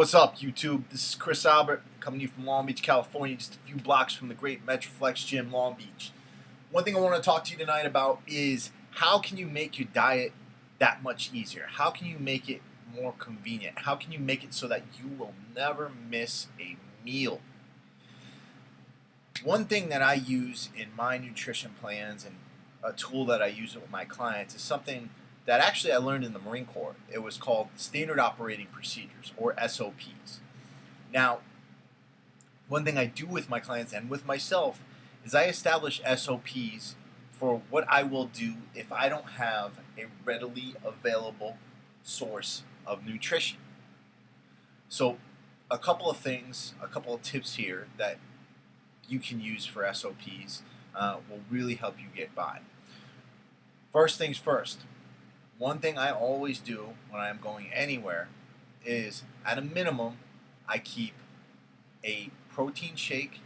What's up, YouTube? This is Chris Albert coming to you from Long Beach, California, just a few blocks from the great Metroflex Gym, Long Beach. One thing I want to talk to you tonight about is how can you make your diet that much easier? How can you make it more convenient? How can you make it so that you will never miss a meal? One thing that I use in my nutrition plans and a tool that I use with my clients is something that actually I learned in the Marine Corps. It was called Standard Operating Procedures, or SOPs. Now, one thing I do with my clients and with myself is I establish SOPs for what I will do if I don't have a readily available source of nutrition. So, a couple of things, a couple of tips here that you can use for SOPs will really help you get by. First things first. One thing I always do when I'm going anywhere is, at a minimum, I keep a protein shake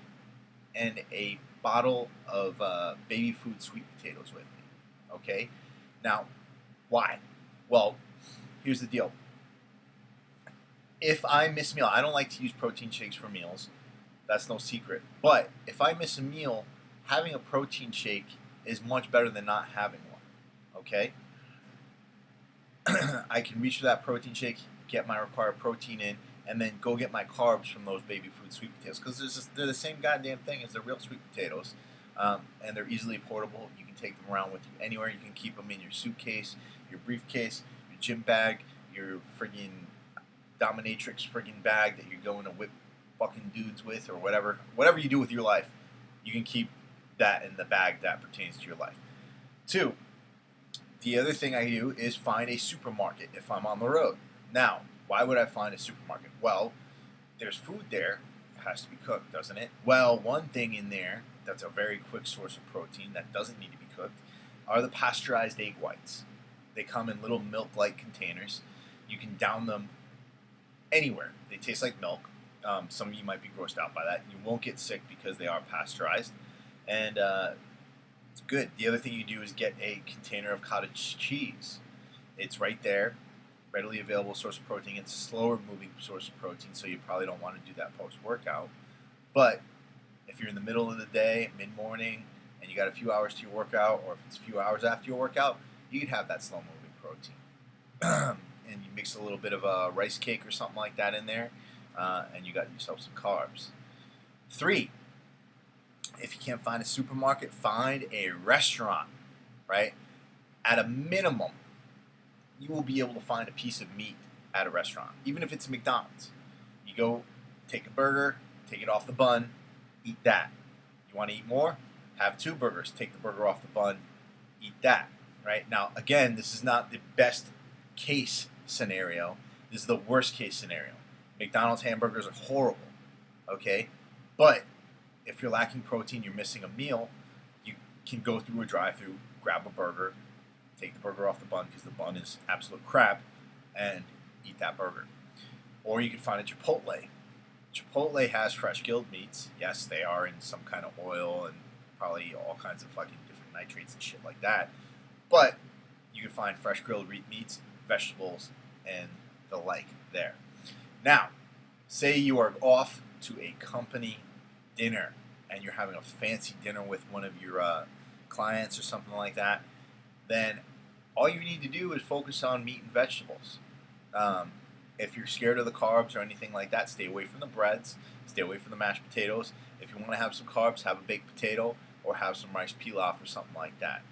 and a bottle of baby food sweet potatoes with me. Okay? Now, why? Well, here's the deal. If I miss a meal, I don't like to use protein shakes for meals. That's no secret. But if I miss a meal, having a protein shake is much better than not having one. Okay? I can reach for that protein shake, get my required protein in, and then go get my carbs from those baby food sweet potatoes. Because they're the same goddamn thing as the real sweet potatoes. And they're easily portable. You can take them around with you anywhere. You can keep them in your suitcase, your briefcase, your gym bag, your friggin' dominatrix friggin' bag that you're going to whip fucking dudes with, or whatever. Whatever you do with your life, you can keep that in the bag that pertains to your life. 2. The other thing I do is find a supermarket if I'm on the road. Now, why would I find a supermarket? Well, there's food there. It has to be cooked, doesn't it? Well, one thing in there that's a very quick source of protein that doesn't need to be cooked are the pasteurized egg whites. They come in little milk-like containers. You can down them anywhere. They taste like milk. Some of you might be grossed out by that. You won't get sick because they are pasteurized. And it's good. The other thing you do is get a container of cottage cheese. It's right there, readily available source of protein. It's a slower moving source of protein, so you probably don't want to do that post-workout. But if you're in the middle of the day, mid-morning, and you got a few hours to your workout, or if it's a few hours after your workout, you can have that slow-moving protein. And you mix a little bit of a rice cake or something like that in there, and you got yourself some carbs. 3. If you can't find a supermarket, find a restaurant, right? At a minimum, you will be able to find a piece of meat at a restaurant, even if it's a McDonald's. You go, take a burger, take it off the bun, eat that. You want to eat more? Have 2 burgers, take the burger off the bun, eat that, right? Now, again, this is not the best case scenario. This is the worst case scenario. McDonald's hamburgers are horrible, okay? But if you're lacking protein, you're missing a meal, you can go through a drive-thru, grab a burger, take the burger off the bun because the bun is absolute crap, and eat that burger. Or you can find a Chipotle. Chipotle has fresh grilled meats. Yes, they are in some kind of oil and probably all kinds of fucking different nitrates and shit like that. But you can find fresh grilled meats, vegetables, and the like there. Now, say you are off to a company dinner and you're having a fancy dinner with one of your clients or something like that, then all you need to do is focus on meat and vegetables. If you're scared of the carbs or anything like that, stay away from the breads, stay away from the mashed potatoes. If you want to have some carbs, have a baked potato or have some rice pilaf or something like that.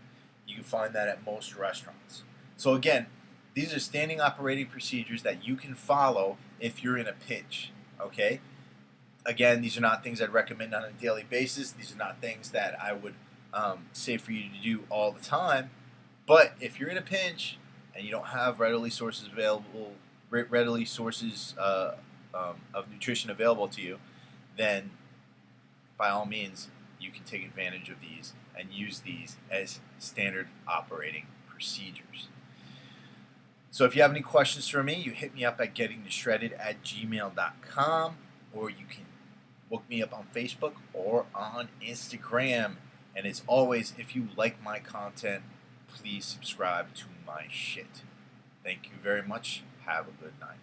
You can find that at most restaurants. So again, these are standing operating procedures that you can follow if you're in a pinch, okay? Again, these are not things I'd recommend on a daily basis. These are not things that I would say for you to do all the time. But if you're in a pinch and you don't have readily sources of nutrition available to you, then by all means, you can take advantage of these and use these as standard operating procedures. So if you have any questions for me, you hit me up at gettingshredded@gmail.com, or you can look me up on Facebook or on Instagram. And as always, if you like my content, please subscribe to my shit. Thank you very much. Have a good night.